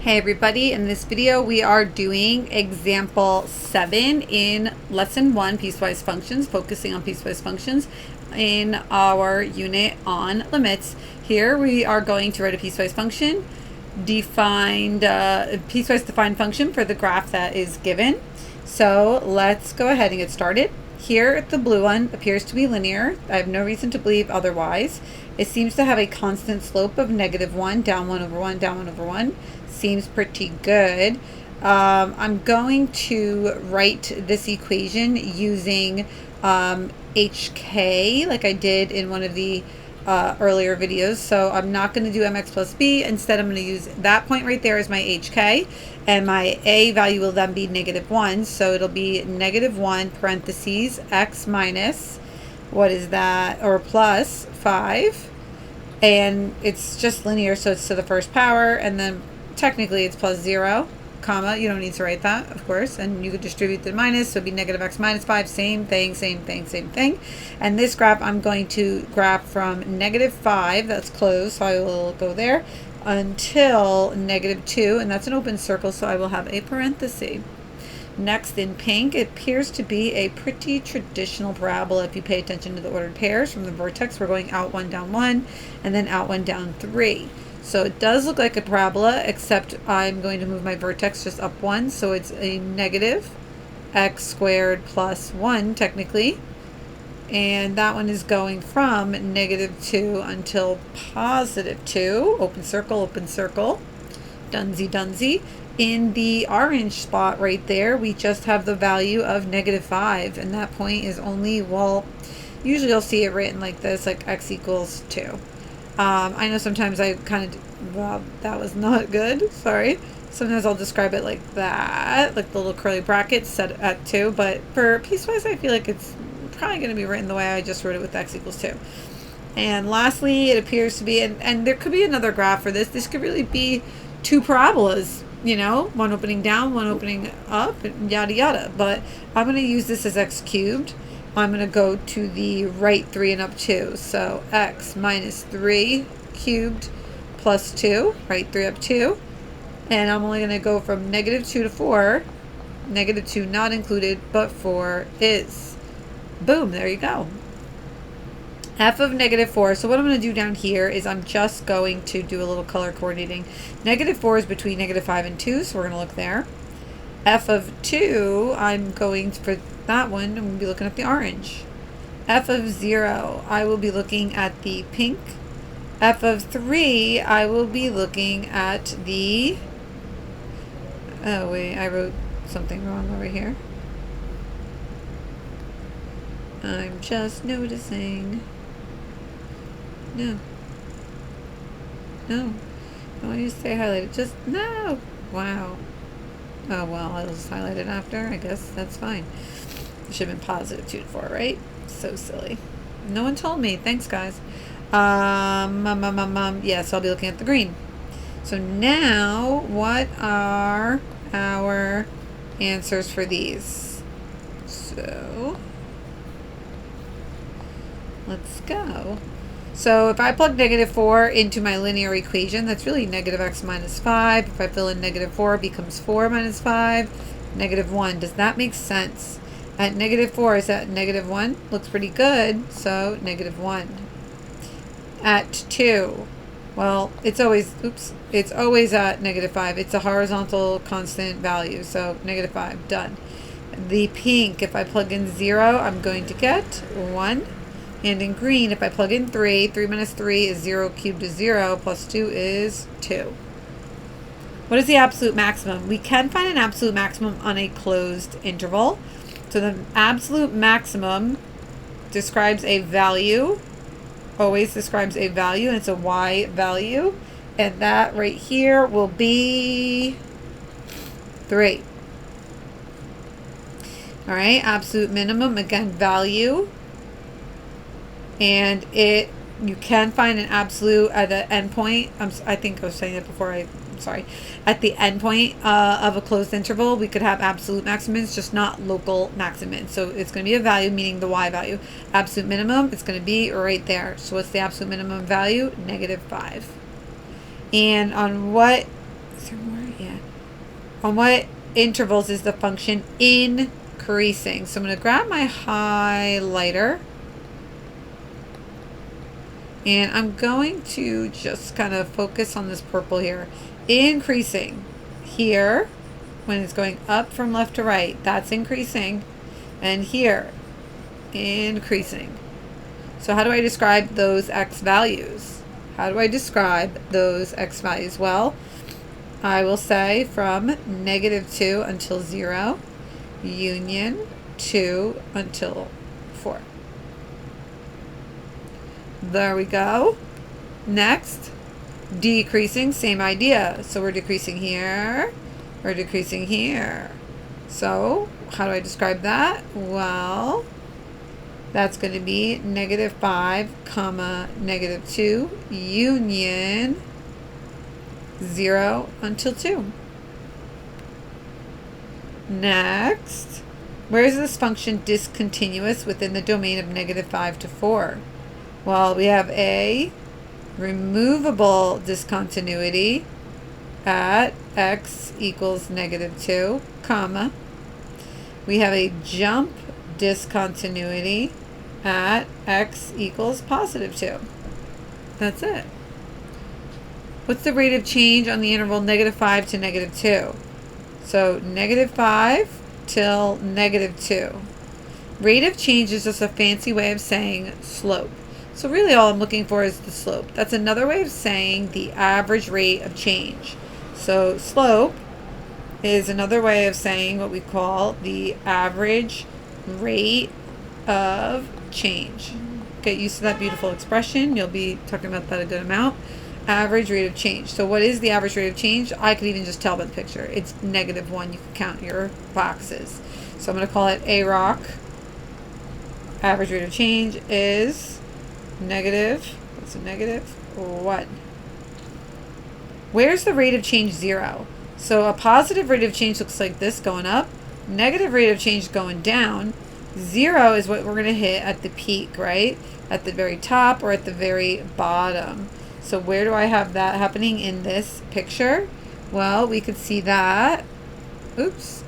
Hey everybody, in this video we are doing example 7 in lesson 1, piecewise functions, focusing on piecewise functions in our unit on limits. Here we are going to write a piecewise function, piecewise defined function for the graph that is given. So let's go ahead and get started. Here the blue one appears to be linear. I have no reason to believe otherwise. It seems to have a constant slope of -1, down 1 over 1, down 1 over 1. Seems pretty good. I'm going to write this equation using HK like I did in one of the earlier videos. So I'm not going to do mx plus b. Instead, I'm going to use that point right there as my HK. And my a value will then be -1. So it'll be -1 parentheses x minus, what is that, or plus 5. And it's just linear, so it's to the first power. And then technically it's plus 0, comma. You don't need to write that, of course. And you could distribute the minus, so it'd be -x minus 5. Same thing, same thing, same thing. And this graph, I'm going to graph from -5. That's closed, so I will go there until -2, and that's an open circle, so I will have a parenthesis. Next, in pink, it appears to be a pretty traditional parabola if you pay attention to the ordered pairs. From the vertex, we're going out 1, down 1, and then out 1, down 3. So it does look like a parabola, except I'm going to move my vertex just up 1, so it's a negative x squared plus 1, technically. And that one is going from -2 until +2. Open circle, dunsy, dunsy. In the orange spot right there, we just have the value of -5, and that point is only, well, usually you'll see it written like this, like x equals 2. I know sometimes I kind of, well, that was not good, sorry. Sometimes I'll describe it like that, like the little curly brackets set at 2, but for piecewise I feel like it's probably going to be written the way I just wrote it with x equals 2. And lastly, it appears to be, and there could be another graph for this. This could really be two parabolas, you know, one opening down, one opening up, and yada yada. But I'm going to use this as x cubed. I'm going to go to the right 3 and up 2. So x minus 3 cubed plus 2, right 3 up 2. And I'm only going to go from -2 to 4. -2 not included, but 4 is. Boom, there you go. F of -4. So what I'm going to do down here is I'm just going to do a little color coordinating. -4 is between -5 and 2, so we're going to look there. F of 2, I'm going for that one, I'm going to be looking at the orange. F of 0, I will be looking at the pink. F of 3, I will be looking at the, oh wait, I wrote something wrong over here. I'm just noticing. No. No. I want you to stay highlighted. Just, no. Wow. Oh, well, I'll just highlight it after. I guess that's fine. It should have been +2 to 4, right? So silly. No one told me. Thanks, guys. Yeah, so I'll be looking at the green. So now, what are our answers for these? So let's go. So if I plug -4 into my linear equation, that's really -x minus 5. If I fill in -4, it becomes 4 minus 5, -1. Does that make sense? At -4, is that -1? Looks pretty good, so -1. At 2, well, it's always, oops, it's always at -5. It's a horizontal constant value, so -5, done. The pink, if I plug in 0, I'm going to get 1. And in green, if I plug in 3, 3 minus 3 is 0 cubed is 0, plus 2 is 2. What is the absolute maximum? We can find an absolute maximum on a closed interval. So the absolute maximum describes a value, always describes a value, and it's a y value. And that right here will be 3. All right, absolute minimum, again, value. And you can find an absolute at the endpoint. I think I was saying that before. I'm sorry. At the endpoint of a closed interval, we could have absolute maximums, just not local maximums. So it's going to be a value, meaning the y value. Absolute minimum, it's going to be right there. So what's the absolute minimum value? -5. And on what? Is there more Yeah. On what intervals is the function increasing? So I'm going to grab my highlighter. And I'm going to just kind of focus on this purple here. Increasing here, when it's going up from left to right, that's increasing. And here, increasing. So how do I describe those x values? How do I describe those x values? Well, I will say from -2 until 0, union 2 until 4. There we go. Next, decreasing, same idea. So we're decreasing here, we're decreasing here. So how do I describe that? Well, that's going to be -5, comma, -2, union 0 until 2. Next, where is this function discontinuous within the domain of -5 to 4? Well, we have a removable discontinuity at x equals -2, comma. We have a jump discontinuity at x equals +2. That's it. What's the rate of change on the interval -5 to -2? So -5 till -2. Rate of change is just a fancy way of saying slope. So really all I'm looking for is the slope. That's another way of saying the average rate of change. So slope is another way of saying what we call the average rate of change. Get used to that beautiful expression. You'll be talking about that a good amount. Average rate of change. So what is the average rate of change? I could even just tell by the picture. It's -1. You can count your boxes. So I'm going to call it A rock. Average rate of change is what's a -1. Where's the rate of change 0? So a positive rate of change looks like this going up. Negative rate of change going down. 0 is what we're going to hit at the peak, right? At the very top or at the very bottom. So where do I have that happening in this picture? Well, we could see that. Oops.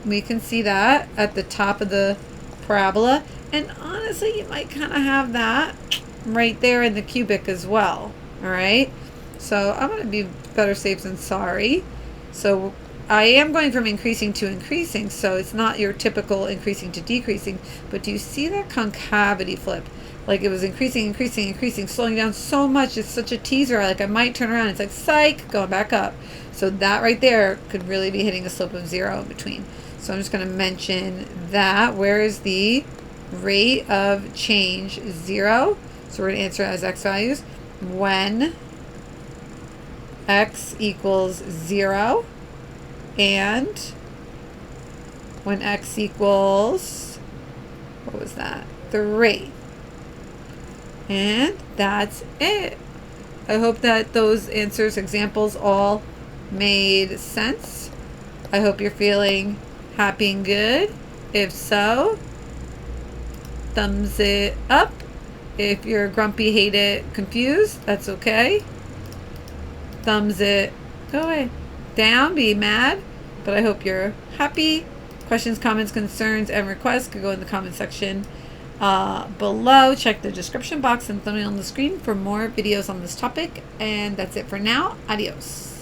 We can see that at the top of the parabola. And honestly, you might kind of have that right there in the cubic as well. All right. So I'm going to be better safe than sorry. So I am going from increasing to increasing. So it's not your typical increasing to decreasing. But do you see that concavity flip? Like it was increasing, increasing, increasing, slowing down so much. It's such a teaser. Like I might turn around. It's like, psych, going back up. So that right there could really be hitting a slope of 0 in between. So I'm just going to mention that. Where is the rate of change? 0. So we're going to answer it as x values. When x equals 0 and when x equals, what was that? 3. And that's it. I hope that those answers, examples, all made sense. I hope you're feeling happy and good. If so, thumbs it up. If you're grumpy, hate it, confused, that's okay. Thumbs it, go away, down, be mad. But I hope you're happy. Questions, comments, concerns, and requests could go in the comment section below. Check the description box and thumbnail on the screen for more videos on this topic. And that's it for now. Adios.